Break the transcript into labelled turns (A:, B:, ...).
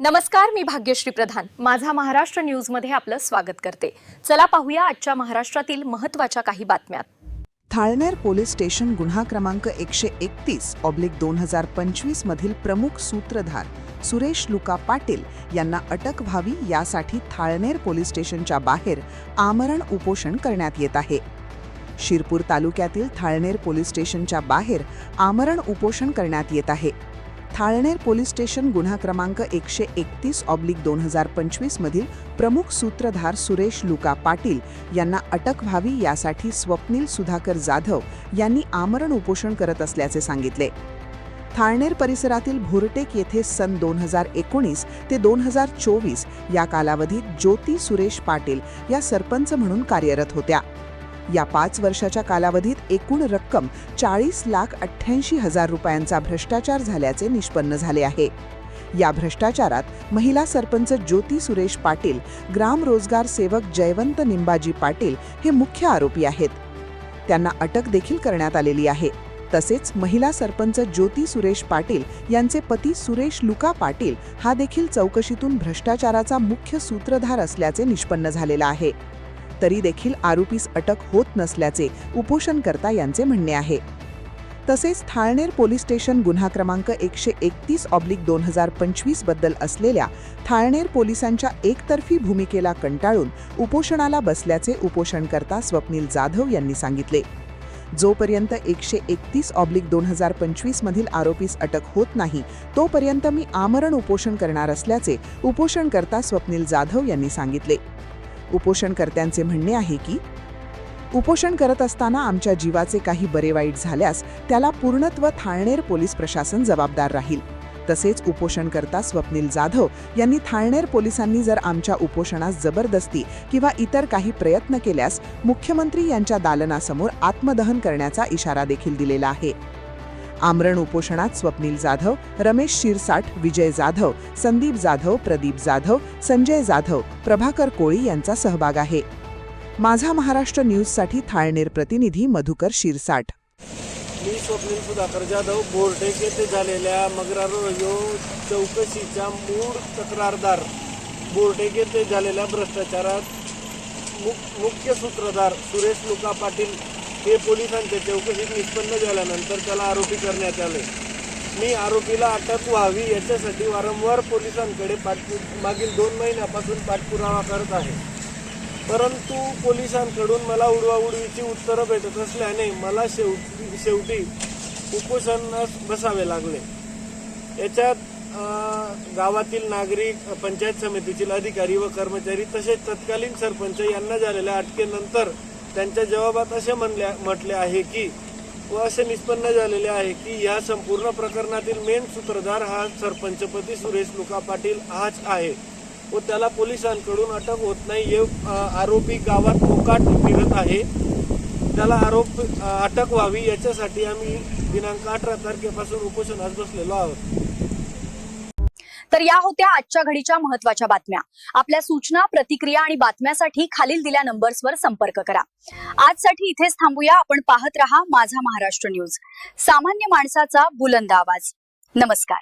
A: नमस्कार, मी भाग्यश्री प्रधान माझा महाराष्ट्र न्यूज मध्ये आपलं स्वागत करते। चला पाहूया आजच्या महाराष्ट्रातील महत्त्वाच्या काही बातम्या।
B: थाळनेर पोलीस स्टेशन गुन्हा क्रमांक 131/2025 मधील प्रमुख सूत्रधार सुरेश लुका पाटील यांना अटक व्हावी यासाठी थाळनेर पोलीस स्टेशनच्या बाहेर आमरण उपोषण करण्यात येत आहे। शिरपूर तालुक्यातील थाळनेर पोलीस स्टेशनच्या बाहेर आमरण उपोषण करण्यात येत आहे। थाळनेर पोलीस स्टेशन गुन्हा क्रमांक 131/2025 मधील प्रमुख सूत्रधार सुरेश लुका पाटील यांना अटक व्हावी यासाठी स्वप्नील सुधाकर जाधव यांनी आमरण उपोषण करत असल्याचे सांगितले। थाळनेर परिसरातील भोरटेक येथे सन 2019 ते 2024 या कालावधीत ज्योती सुरेश पाटील या सरपंच म्हणून कार्यरत होत्या। या 5 वर्षाच्या कालावधीत एकूण रक्कम 40,88,000 रुपयांचा भ्रष्टाचार झाल्याचे निष्पन्न झाले आहे। या भ्रष्टाचारात महिला सरपंच ज्योती सुरेश पाटील, ग्राम रोजगार सेवक जयवंत निंबाजी पाटील हे मुख्य आरोपी आहेत। त्यांना अटक देखील करण्यात आलेली आहे। तसेच महिला सरपंच ज्योती सुरेश पाटील यांचे पती सुरेश लुका पाटील हा देखील चौकशीतून भ्रष्टाचाराचा मुख्य सूत्रधार असल्याचे निष्पन्न झालेला आहे। तरी देखील आरोपीस अटक होत नसल्याचे उपोषणकर्ता यांचे म्हणणे आहे। तसेच थाळनेर पोलीस स्टेशन गुन्हा क्रमांक 131/2025 बद्दल असलेल्या थाळनेर पोलिसांच्या एकतर्फी भूमिकेला कंटाळून उपोषणाला बसल्याचे उपोषणकर्ता स्वप्नील जाधव यांनी सांगितले। जोपर्यंत 131/2025 मधील आरोपीस अटक होत नाही तोपर्यंत मी आमरण उपोषण करणार असल्याचे उपोषणकर्ता स्वप्नील जाधव यांनी सांगितले। उपोषणकर्त्यांचे म्हणणे आहे की उपोषण करत असताना आमच्या जीवाचे काही बरे वाईट झाल्यास त्याला पूर्णत्व थाळनेर पोलीस प्रशासन जबाबदार राहील। तसेच उपोषणकर्ता स्वप्नील जाधव यांनी थाळनेर पोलिसांनी जर आमच्या उपोषणास जबरदस्ती किंवा इतर काही प्रयत्न केल्यास मुख्यमंत्री यांच्या दालनासमोर आत्मदहन करण्याचा इशारा देखील दिलेला आहे। आमरण उपोषणात स्वप्नील जाधव, रमेश शिरसाट, विजय जाधव, संदीप जाधव, प्रदीप जाधव, संजय जाधव, प्रभाकर कोळी यांचा सहभाग आहे। माझा महाराष्ट्र न्यूजसाठी थाळनेर प्रतिनिधी मधुकर शिरसाट।
C: मी स्वप्नील सुधाकर जाधव, बोर्डेक येथे झालेल्या मगरारो चौकशीच्या मूळ तक्रारदार, बोर्डेक येथे झालेल्या भ्रष्टाचारात मुख्य सूत्रधार सुरेश लुका पाटील हे पोलिसांच्या चौकशीत निष्पन्न झाल्यानंतर त्याला आरोपी करण्यात आले। मी आरोपीला अटक व्हावी याच्यासाठी वारंवार पोलिसांकडे मागील 2 महिन्यापासून पाठपुरावा करत आहे, परंतु पोलिसांकडून मला उडवाउडवीची उत्तरं भेटत असल्याने मला शेवटी उपोषणास बसावे लागले। याच्यात गावातील नागरिक, पंचायत समितीतील अधिकारी व कर्मचारी तसेच तत्कालीन सरपंच यांना झालेल्या अटकेनंतर त्यांच्या जबाबात असे म्हटले आहे की व असे निष्पन्न झालेले आहे की या संपूर्ण प्रकरणातील मेन सूत्रधार हा सरपंचपती सुरेश लुका पाटील हाच आहे व त्याला पोलिसांकडून अटक होत नाही। आरोपी गावात मोकाट फिरत आहे, त्याला अटक व्हावी याच्यासाठी आम्ही दिनांक 18 तारखेपासून उपोषणास बसलेलो आहोत।
A: तर या होत्या आजच्या घडीच्या महत्त्वाच्या बातम्या। आपल्या सूचना, प्रतिक्रिया आणि बातम्यासाठी खालील दिल्या नंबर्सवर संपर्क करा। आजसाठी इथेच थांबूया। आपण पाहत रहा माझा महाराष्ट्र न्यूज, सामान्य माणसाचा बुलंद आवाज। नमस्कार।